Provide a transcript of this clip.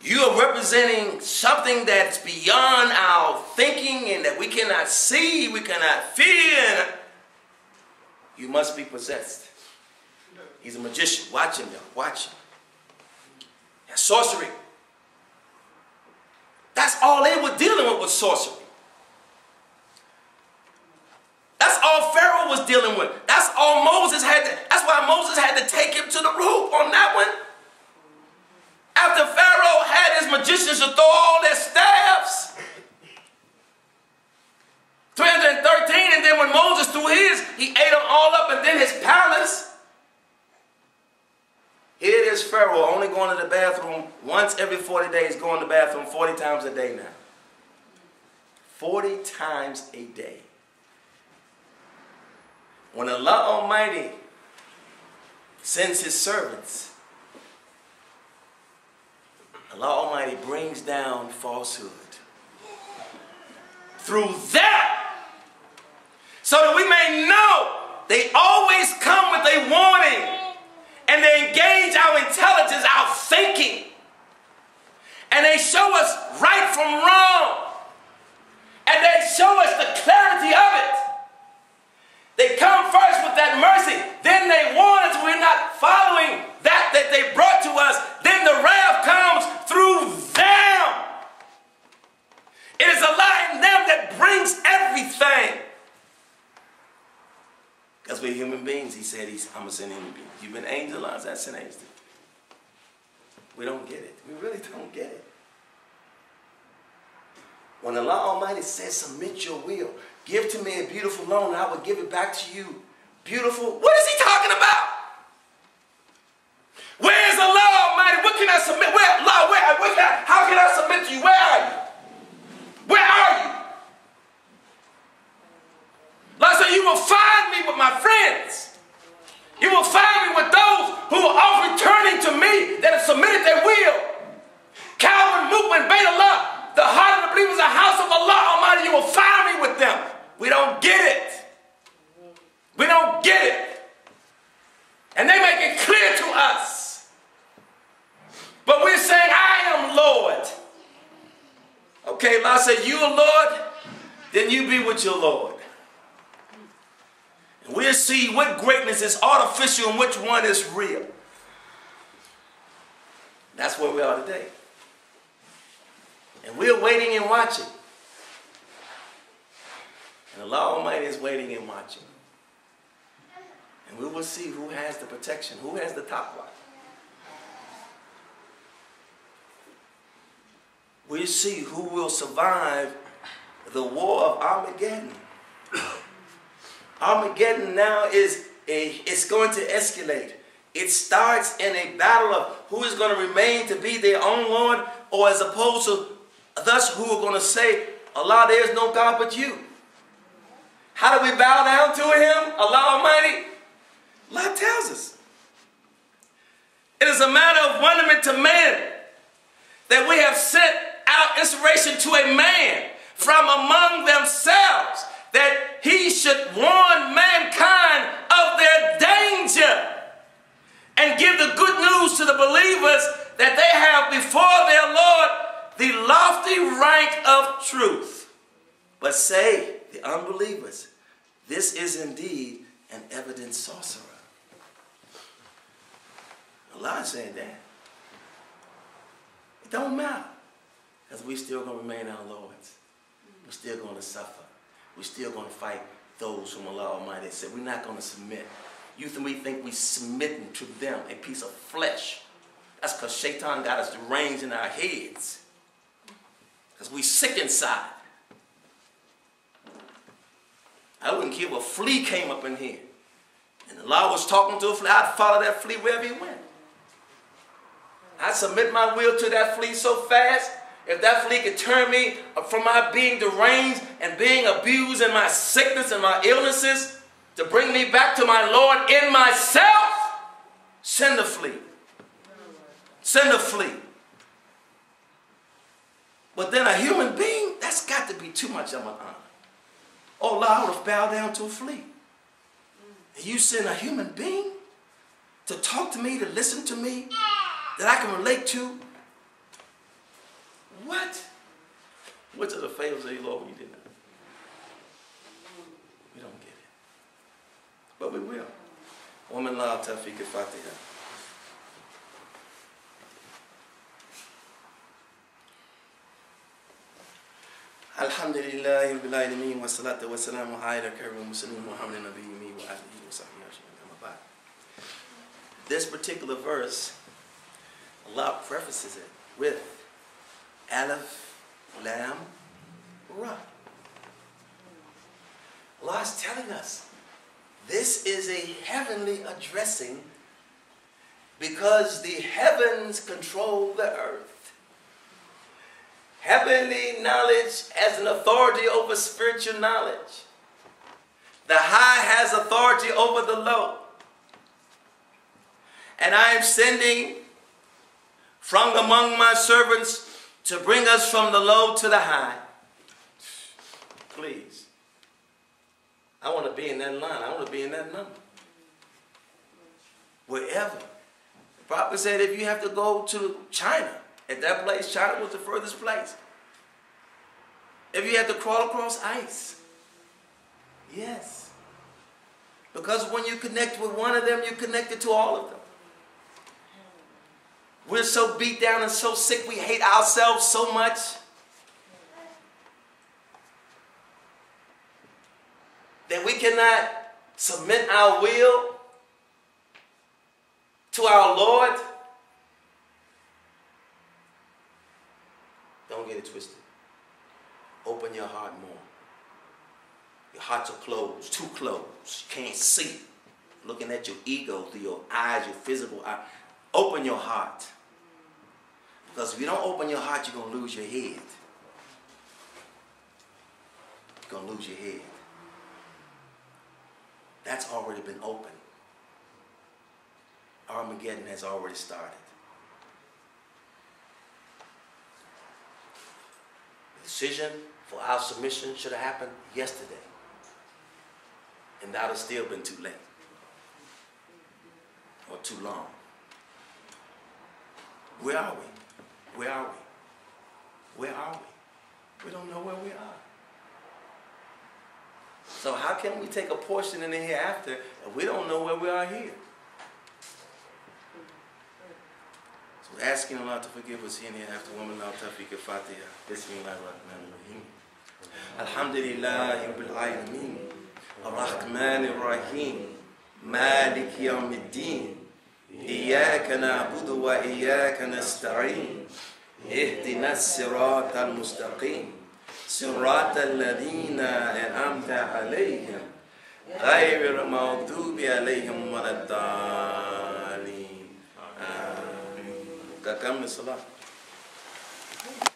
You are representing something that's beyond our thinking and that we cannot see, we cannot feel. You must be possessed. He's a magician. Watch him, y'all. Watch him. That's sorcery. That's all they were dealing with was sorcery. That's all Pharaoh was dealing with. That's all Moses had to, that's why Moses had to take him to the roof on that one. After Pharaoh had his magicians to throw all their staffs, 313, and then when Moses threw his, he ate them all up, and then his palace. Here it is, Pharaoh only going to the bathroom once every 40 days, going to the bathroom 40 times a day now. 40 times a day. When Allah Almighty sends his servants, Allah Almighty brings down falsehood through that, so that we may know they always come with a warning, and they engage our intelligence, our thinking, and they show us right from wrong, and they show us the clarity of it. They come first with that mercy, then they warn us we're not following that they brought to us. Then the wrath comes through them. It is Allah in them that brings everything. Because we're human beings. He said, I'm going to send human beings. You've been angelized, that's an angel. We don't get it. We really don't get it. When Allah Almighty says, submit your will, give to me a beautiful loan, and I will give it back to you. Beautiful. What is he talking about? Where is Allah Almighty? What can I submit? Where, Allah, how can I submit to you? Where are you? Where are you? Allah said, you will find me with my friends. You will find me with those who are all returning to me that have submitted their will. Calvin, Mukman, Beit Allah, the heart of the believers, the house of Allah Almighty, you will find me with them. We don't get it. We don't get it. And they make it clear to us. But we're saying, I am Lord. Okay, Allah said, you are Lord, then you be with your Lord. And we'll see what greatness is artificial and which one is real. That's where we are today. And we're waiting and watching. And Allah Almighty is waiting and watching. And we will see who has the protection, who has the top line. We'll see who will survive the war of Armageddon. Armageddon now it's going to escalate. It starts in a battle of who is going to remain to be their own Lord, or as opposed to thus who are going to say, Allah, there is no God but you. How do we bow down to him, Allah Almighty? Allah tells us. It is a matter of wonderment to man that we have sent out inspiration to a man from among themselves, that he should warn mankind of their danger and give the good news to the believers that they have before their Lord the lofty rank of truth. But say, the unbelievers, this is indeed an evident sorcerer. Allah is saying that. It don't matter. Because we're still going to remain our lords. We're still going to suffer. We're still going to fight those whom Allah Almighty said. We're not going to submit. We think we're submitting to them, a piece of flesh. That's because Shaitan got us the reins in our heads. Because we sick inside. I wouldn't care if a flea came up in here. And Allah was talking to a flea. I'd follow that flea wherever he went. I'd submit my will to that flea so fast. If that flea could turn me from my being deranged and being abused in my sickness and my illnesses to bring me back to my Lord in myself, send the flea. Send the flea. But then a human being, that's got to be too much of an honor. Oh, Allah, I would have bowed down to a flea. And you send a human being to talk to me, to listen to me, that I can relate to. day we'll say, Lord, you did not. We don't get it. But we will. Woman la tawfiq al-Fatiha. Alhamdulillah rabbil alamin wa salatu wa salamu ala karim muslim Muhammad nabiyyi wa alihi wa sahbihi ajma'in. This particular verse, Allah prefaces it with Alif Lam Ra. Allah is telling us this is a heavenly addressing because the heavens control the earth. Heavenly knowledge has an authority over spiritual knowledge. The high has authority over the low. And I am sending from among my servants to bring us from the low to the high. Please. I want to be in that line. I want to be in that number. Wherever. The prophet said if you have to go to China, at that place, China was the furthest place. If you have to crawl across ice. Yes. Because when you connect with one of them, you're connected to all of them. We're so beat down and so sick, we hate ourselves so much. That we cannot submit our will to our Lord. Don't get it twisted. Open your heart more. Your hearts are closed, too closed. You can't see. Looking at your ego through your eyes, your physical eye. Open your heart. Because if you don't open your heart, you're going to lose your head. You're going to lose your head. That's already been opened. Armageddon has already started. The decision for our submission should have happened yesterday. And that would have still been too late. Or too long. Where are we? Where are we? Where are we? We don't know where we are. So how can we take a portion in the hereafter if we don't know where we are here? So we're asking Allah to forgive us here and hereafter. Woman la tawfiq al-Fatiha. Bismillahir-Rahmanir-Rahim. Alhamdulillahi rabbil alamin. Ar-Rahmanir-Rahim. Malik yawmiddin. إياك نعبد وإياك نستعين اهدنا الصراط المستقيم صراط الذين أنعمت عليهم غير المغضوب عليهم ولا الضالين آمين. كم الصلاة